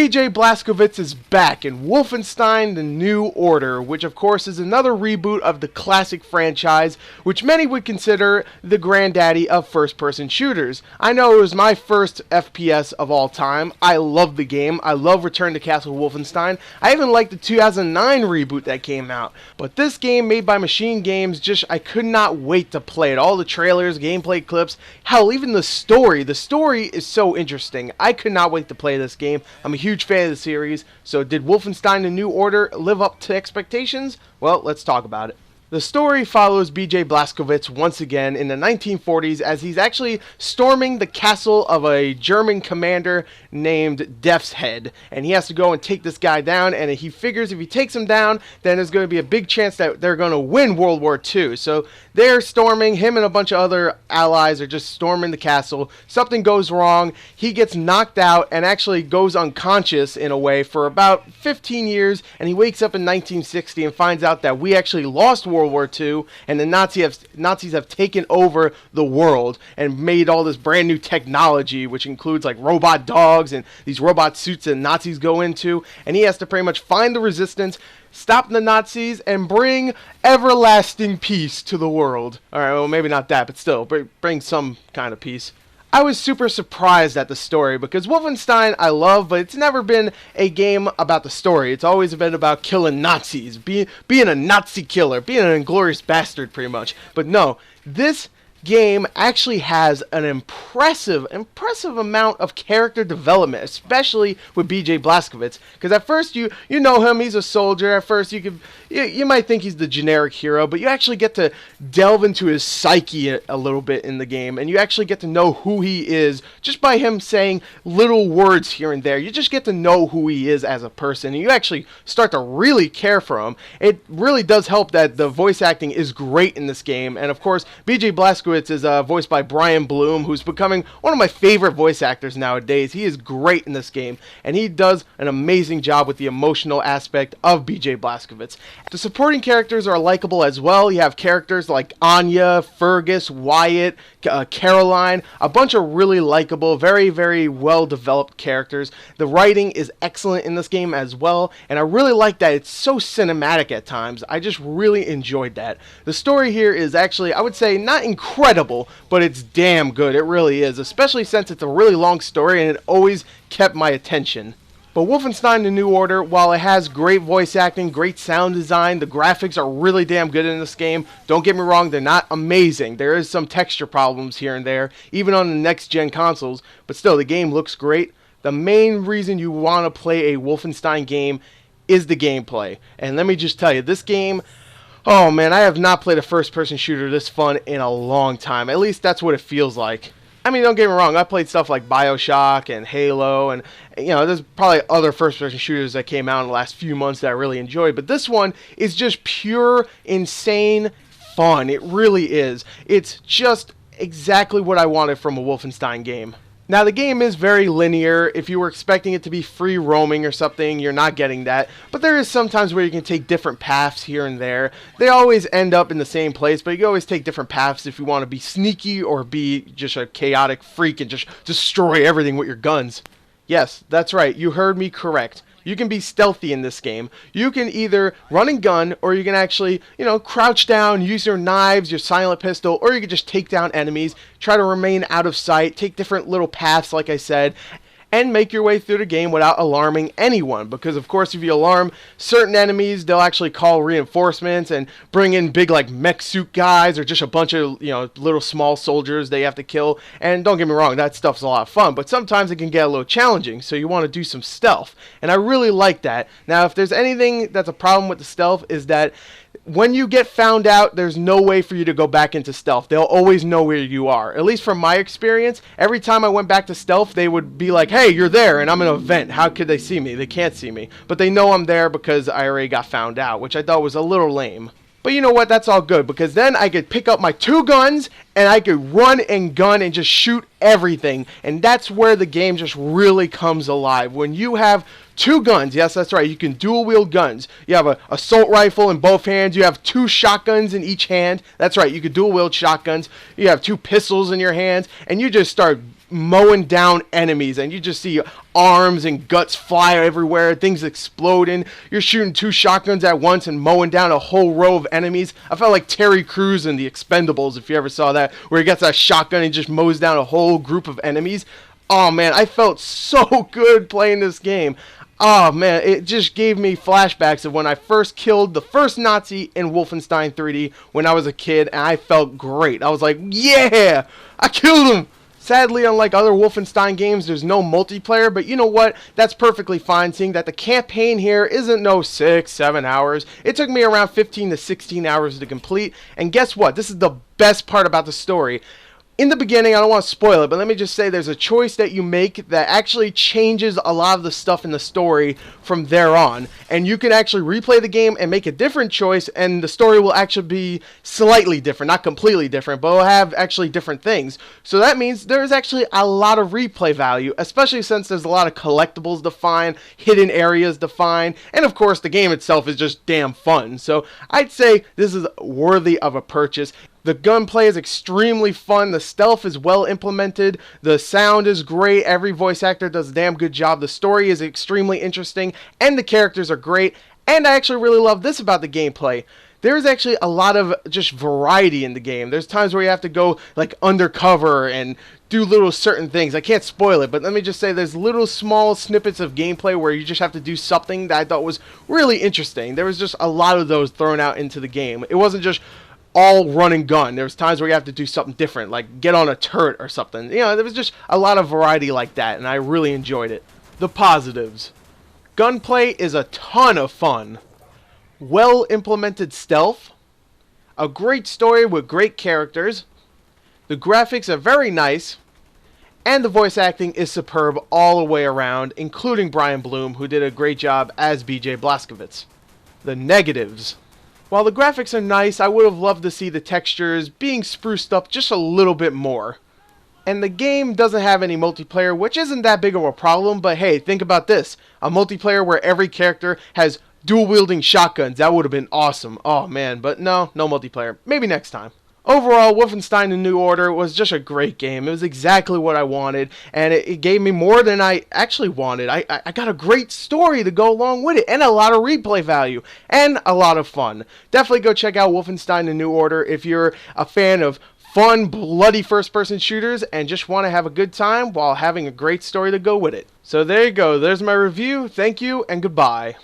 BJ Blazkowicz is back in Wolfenstein: The New Order, which of course is another reboot of the classic franchise, which many would consider the granddaddy of first-person shooters. I know it was my first FPS of all time. I love the game. I love Return to Castle Wolfenstein. I even like the 2009 reboot that came out. But this game, made by Machine Games, I could not wait to play it. All the trailers, gameplay clips, hell, even the story. The story is so interesting. I could not wait to play this game. I'm a huge fan of the series, so did Wolfenstein: The New Order live up to expectations? Well, let's talk about it. The story follows BJ Blazkowicz once again in the 1940s as he's actually storming the castle of a German commander named Death's Head, and he has to go and take this guy down, and he figures if he takes him down, then there's going to be a big chance that they're going to win World War II. So they're storming, him and a bunch of other allies are just storming the castle. Something goes wrong, he gets knocked out and actually goes unconscious in a way for about 15 years, and he wakes up in 1960 and finds out that we actually lost World War II, and the Nazis have taken over the world and made all this brand new technology, which includes like robot dogs and these robot suits that Nazis go into, and he has to pretty much find the resistance, stop the Nazis, and bring everlasting peace to the world. Alright, well, maybe not that, but still, bring some kind of peace. I was super surprised at the story because Wolfenstein I love, but it's never been a game about the story. It's always been about killing Nazis, being a Nazi killer, being an Inglourious Bastard pretty much. But no, this game actually has an impressive amount of character development, especially with BJ Blazkowicz. Because at first you know him, he's a soldier. At first you might think he's the generic hero, but you actually get to delve into his psyche a little bit in the game, and you actually get to know who he is just by him saying little words here and there. You just get to know who he is as a person, and you actually start to really care for him. It really does help that the voice acting is great in this game, and of course BJ Blazkowicz is voiced by Brian Bloom, who's becoming one of my favorite voice actors nowadays. He is great in this game, and he does an amazing job with the emotional aspect of BJ Blazkowicz. The supporting characters are likable as well. You have characters like Anya, Fergus, Wyatt, Caroline, a bunch of really likable, very, very well-developed characters. The writing is excellent in this game as well, and I really like that it's so cinematic at times. I just really enjoyed that. The story here is actually, I would say, not incredible, but it's damn good. It really is, especially since it's a really long story and it always kept my attention. But Wolfenstein: The New Order, while it has great voice acting, great sound design, the graphics are really damn good in this game. Don't get me wrong, they're not amazing. There is some texture problems here and there, even on the next-gen consoles, but still, the game looks great. The main reason you want to play a Wolfenstein game is the gameplay. And let me just tell you, this game, oh man, I have not played a first-person shooter this fun in a long time. At least that's what it feels like. I mean, don't get me wrong, I played stuff like BioShock and Halo, and you know, there's probably other first-person shooters that came out in the last few months that I really enjoyed, but this one is just pure, insane fun. It really is. It's just exactly what I wanted from a Wolfenstein game. Now, the game is very linear. If you were expecting it to be free roaming or something, you're not getting that. But there is sometimes where you can take different paths here and there. They always end up in the same place, but you can always take different paths if you want to be sneaky or be just a chaotic freak and just destroy everything with your guns. Yes, that's right. You heard me correct. You can be stealthy in this game. You can either run and gun, or you can actually, crouch down, use your knives, your silent pistol, or you can just take down enemies, try to remain out of sight, take different little paths, like I said, and make your way through the game without alarming anyone. Because, of course, if you alarm certain enemies, they'll actually call reinforcements and bring in big, mech suit guys or just a bunch of, little small soldiers they have to kill. And don't get me wrong, that stuff's a lot of fun, but sometimes it can get a little challenging, so you want to do some stealth. And I really like that. Now, if there's anything that's a problem with the stealth, is that when you get found out, there's no way for you to go back into stealth. They'll always know where you are. At least from my experience, every time I went back to stealth, they would be like, hey, you're there, and I'm in a vent. How could they see me? They can't see me. But they know I'm there because I already got found out, which I thought was a little lame. But you know what? That's all good, because then I could pick up my 2 guns, and I could run and gun and just shoot everything. And that's where the game just really comes alive. When you have 2 guns. Yes, that's right. You can dual wield guns. You have an assault rifle in both hands. You have 2 shotguns in each hand. That's right. You can dual wield shotguns. You have 2 pistols in your hands, and you just start mowing down enemies, and you just see arms and guts fly everywhere, things exploding. You're shooting 2 shotguns at once and mowing down a whole row of enemies. I felt like Terry Crews in The Expendables, if you ever saw that, where he gets that shotgun and just mows down a whole group of enemies. Oh man, I felt so good playing this game. Oh man, it just gave me flashbacks of when I first killed the first Nazi in Wolfenstein 3D when I was a kid, and I felt great. I was like, yeah, I killed him. Sadly, unlike other Wolfenstein games, there's no multiplayer, but you know what? That's perfectly fine, seeing that the campaign here isn't no 6-7 hours. It took me around 15 to 16 hours to complete, and guess what? This is the best part about the story. In the beginning, I don't want to spoil it, but let me just say there's a choice that you make that actually changes a lot of the stuff in the story from there on. And you can actually replay the game and make a different choice, and the story will actually be slightly different, not completely different, but will have actually different things. So that means there's actually a lot of replay value, especially since there's a lot of collectibles to find, hidden areas to find, and of course the game itself is just damn fun. So I'd say this is worthy of a purchase. The gunplay is extremely fun, the stealth is well implemented, the sound is great, every voice actor does a damn good job, the story is extremely interesting, and the characters are great, and I actually really love this about the gameplay. There's actually a lot of just variety in the game. There's times where you have to go like undercover and do little certain things. I can't spoil it, but let me just say there's little small snippets of gameplay where you just have to do something that I thought was really interesting. There was just a lot of those thrown out into the game. It wasn't just all run and gun. There was times where you have to do something different, like get on a turret or something. You know, there was just a lot of variety like that, and I really enjoyed it. The positives. Gunplay is a ton of fun. Well implemented stealth. A great story with great characters. The graphics are very nice. And the voice acting is superb all the way around, including Brian Bloom, who did a great job as BJ Blazkowicz. The negatives. While the graphics are nice, I would have loved to see the textures being spruced up just a little bit more. And the game doesn't have any multiplayer, which isn't that big of a problem, but hey, think about this. A multiplayer where every character has dual-wielding shotguns. That would have been awesome. Oh man, but no multiplayer. Maybe next time. Overall, Wolfenstein: The New Order was just a great game. It was exactly what I wanted, and it gave me more than I actually wanted. I got a great story to go along with it, and a lot of replay value, and a lot of fun. Definitely go check out Wolfenstein: The New Order if you're a fan of fun, bloody first-person shooters and just want to have a good time while having a great story to go with it. So there you go. There's my review. Thank you, and goodbye.